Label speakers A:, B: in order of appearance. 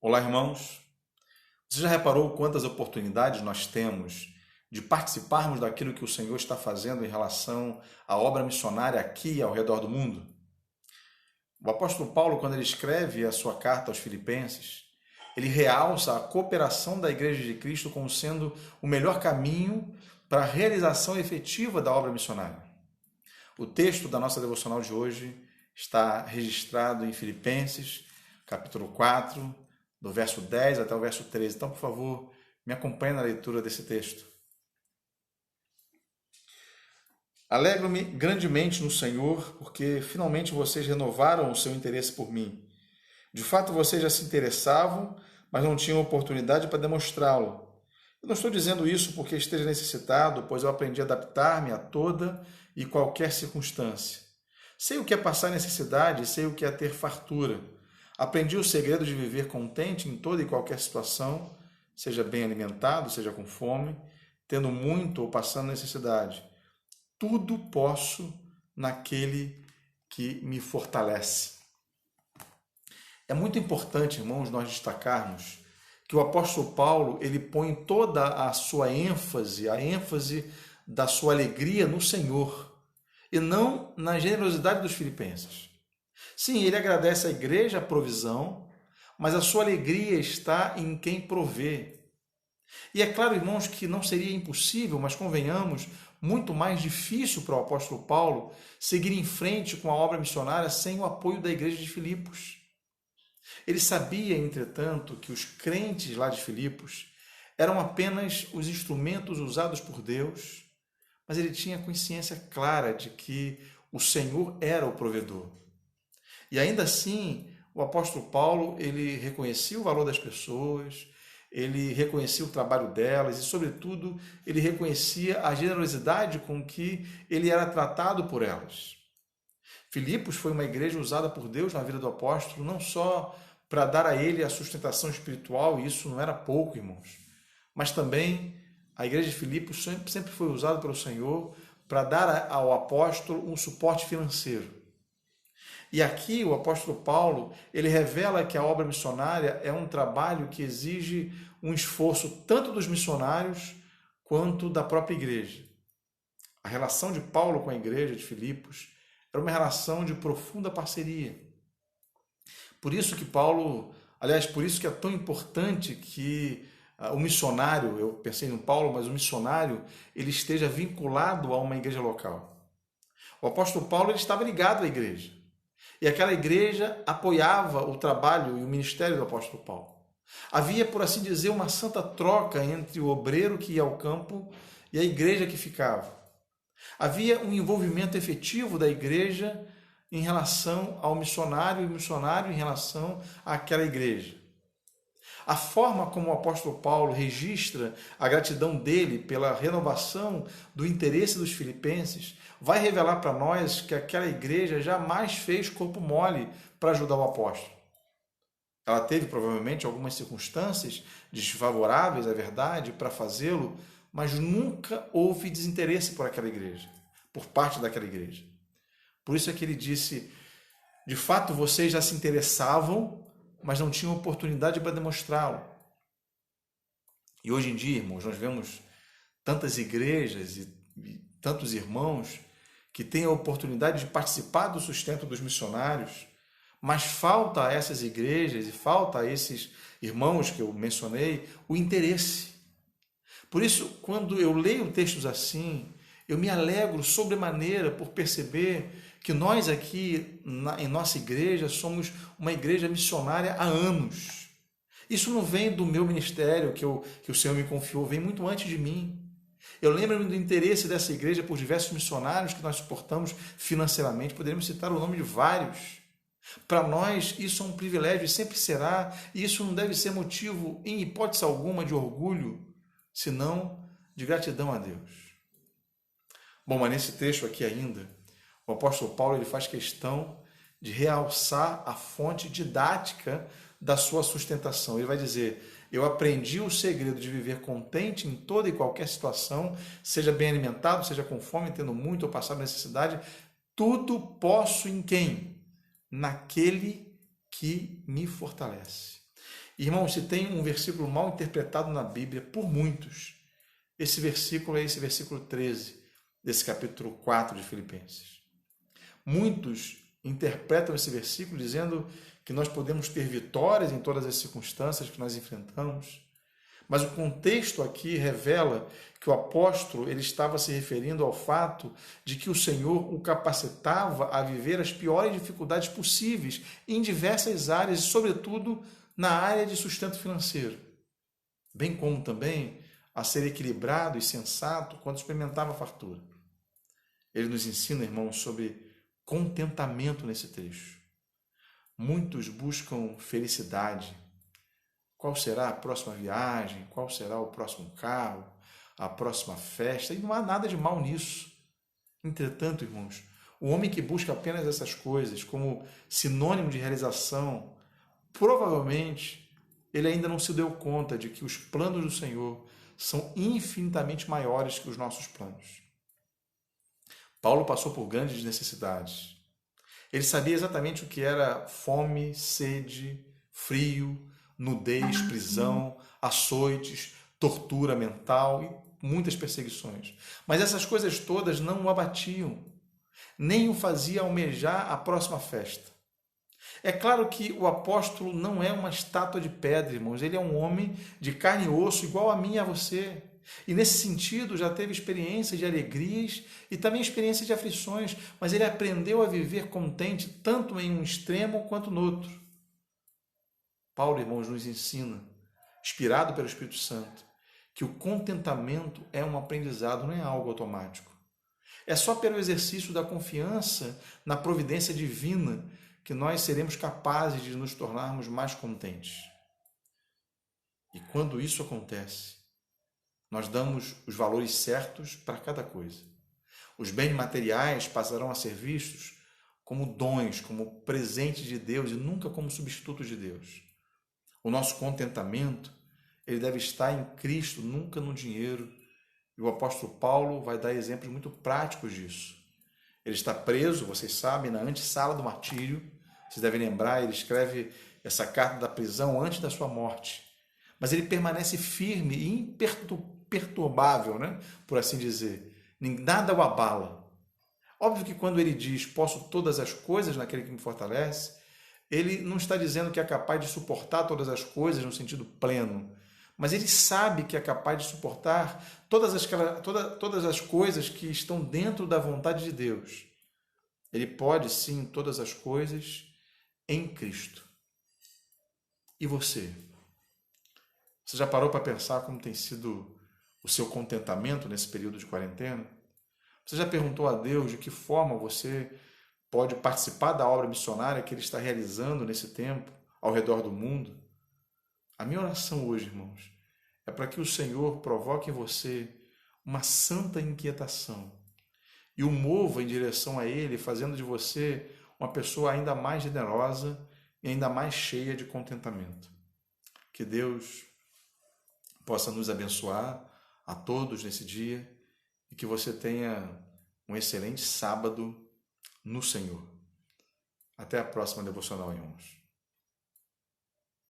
A: Olá, irmãos. Você já reparou quantas oportunidades nós temos de participarmos daquilo que o Senhor está fazendo em relação à obra missionária aqui e ao redor do mundo? O apóstolo Paulo, quando ele escreve a sua carta aos Filipenses, ele realça a cooperação da Igreja de Cristo como sendo o melhor caminho para a realização efetiva da obra missionária. O texto da nossa devocional de hoje está registrado em Filipenses, capítulo 4, do verso 10 até o verso 13. Então, por favor, me acompanhe na leitura desse texto. Alegro-me grandemente no Senhor, porque finalmente vocês renovaram o seu interesse por mim. De fato, vocês já se interessavam, mas não tinham oportunidade para demonstrá-lo. Eu não estou dizendo isso porque esteja necessitado, pois eu aprendi a adaptar-me a toda e qualquer circunstância. Sei o que é passar necessidade e sei o que é ter fartura. Aprendi o segredo de viver contente em toda e qualquer situação, seja bem alimentado, seja com fome, tendo muito ou passando necessidade. Tudo posso naquele que me fortalece. É muito importante, irmãos, nós destacarmos que o apóstolo Paulo, ele põe toda a sua ênfase, a ênfase da sua alegria no Senhor e não na generosidade dos filipenses. Sim, ele agradece à igreja a provisão, mas a sua alegria está em quem provê. E é claro, irmãos, que não seria impossível, mas convenhamos, muito mais difícil para o apóstolo Paulo seguir em frente com a obra missionária sem o apoio da igreja de Filipos. Ele sabia, entretanto, que os crentes lá de Filipos eram apenas os instrumentos usados por Deus, mas ele tinha consciência clara de que o Senhor era o provedor. E ainda assim, o apóstolo Paulo, ele reconhecia o valor das pessoas, ele reconhecia o trabalho delas e, sobretudo, ele reconhecia a generosidade com que ele era tratado por elas. Filipos foi uma igreja usada por Deus na vida do apóstolo, não só para dar a ele a sustentação espiritual, e isso não era pouco, irmãos, mas também a igreja de Filipos sempre foi usada pelo Senhor para dar ao apóstolo um suporte financeiro. E aqui o apóstolo Paulo, ele revela que a obra missionária é um trabalho que exige um esforço tanto dos missionários quanto da própria igreja. A relação de Paulo com a igreja de Filipos era uma relação de profunda parceria. Por isso que Paulo, aliás, por isso que é tão importante que o missionário, eu pensei no Paulo, mas o missionário, ele esteja vinculado a uma igreja local. O apóstolo Paulo, ele estava ligado à igreja. E aquela igreja apoiava o trabalho e o ministério do apóstolo Paulo. Havia, por assim dizer, uma santa troca entre o obreiro que ia ao campo e a igreja que ficava. Havia um envolvimento efetivo da igreja em relação ao missionário e o missionário em relação àquela igreja. A forma como o apóstolo Paulo registra a gratidão dele pela renovação do interesse dos filipenses vai revelar para nós que aquela igreja jamais fez corpo mole para ajudar o apóstolo. Ela teve provavelmente algumas circunstâncias desfavoráveis, é verdade, para fazê-lo, mas nunca houve desinteresse por aquela igreja, por parte daquela igreja. Por isso é que ele disse, de fato vocês já se interessavam, mas não tinham oportunidade para demonstrá-lo. E hoje em dia, irmãos, nós vemos tantas igrejas e tantos irmãos que têm a oportunidade de participar do sustento dos missionários, mas falta a essas igrejas e falta a esses irmãos que eu mencionei o interesse. Por isso, quando eu leio textos assim, eu me alegro sobremaneira por perceber que nós aqui em nossa igreja somos uma igreja missionária há anos. Isso não vem do meu ministério que o Senhor me confiou, vem muito antes de mim. Eu lembro-me do interesse dessa igreja por diversos missionários que nós suportamos financeiramente, poderíamos citar o nome de vários. Para nós isso é um privilégio e sempre será, e isso não deve ser motivo, em hipótese alguma, de orgulho, senão de gratidão a Deus. Bom, mas nesse texto aqui ainda, o apóstolo Paulo ele faz questão de realçar a fonte didática da sua sustentação. Ele vai dizer, eu aprendi o segredo de viver contente em toda e qualquer situação, seja bem alimentado, seja com fome, tendo muito ou passado necessidade, tudo posso em quem? Naquele que me fortalece. Irmão, se tem um versículo mal interpretado na Bíblia por muitos, esse versículo é esse versículo 13 desse capítulo 4 de Filipenses. Muitos interpretam esse versículo dizendo que nós podemos ter vitórias em todas as circunstâncias que nós enfrentamos, mas o contexto aqui revela que o apóstolo ele estava se referindo ao fato de que o Senhor o capacitava a viver as piores dificuldades possíveis em diversas áreas, sobretudo na área de sustento financeiro, bem como também a ser equilibrado e sensato quando experimentava a fartura. Ele nos ensina, irmãos, sobre contentamento nesse trecho. Muitos buscam felicidade. Qual será a próxima viagem? Qual será o próximo carro? A próxima festa? E não há nada de mal nisso. Entretanto, irmãos, o homem que busca apenas essas coisas como sinônimo de realização, provavelmente ele ainda não se deu conta de que os planos do Senhor são infinitamente maiores que os nossos planos. Paulo passou por grandes necessidades. Ele sabia exatamente o que era fome, sede, frio, nudez, prisão, açoites, tortura mental e muitas perseguições. Mas essas coisas todas não o abatiam, nem o fazia almejar a próxima festa. É claro que o apóstolo não é uma estátua de pedra, irmãos. Ele é um homem de carne e osso, igual a mim e a você. E nesse sentido já teve experiência de alegrias e também experiência de aflições, mas ele aprendeu a viver contente tanto em um extremo quanto no outro. Paulo, irmãos, nos ensina, inspirado pelo Espírito Santo, que o contentamento é um aprendizado, não é algo automático. É só pelo exercício da confiança na providência divina que nós seremos capazes de nos tornarmos mais contentes. E quando isso acontece, nós damos os valores certos para cada coisa. Os bens materiais passarão a ser vistos como dons, como presentes de Deus e nunca como substitutos de Deus. O nosso contentamento, ele deve estar em Cristo, nunca no dinheiro. E o apóstolo Paulo vai dar exemplos muito práticos disso. Ele está preso, vocês sabem, na antessala do martírio. Vocês devem lembrar, ele escreve essa carta da prisão antes da sua morte. Mas ele permanece firme e imperturbável, né? Por assim dizer. Nada o abala. Óbvio que quando ele diz, posso todas as coisas naquele que me fortalece, ele não está dizendo que é capaz de suportar todas as coisas no sentido pleno, mas ele sabe que é capaz de suportar todas as coisas que estão dentro da vontade de Deus. Ele pode, sim, todas as coisas em Cristo. E você? Você já parou para pensar como tem sido o seu contentamento nesse período de quarentena? Você já perguntou a Deus de que forma você pode participar da obra missionária que Ele está realizando nesse tempo, ao redor do mundo? A minha oração hoje, irmãos, é para que o Senhor provoque em você uma santa inquietação e o mova em direção a Ele, fazendo de você uma pessoa ainda mais generosa e ainda mais cheia de contentamento. Que Deus possa nos abençoar a todos nesse dia e que você tenha um excelente sábado no Senhor. Até a próxima devocional, irmãos.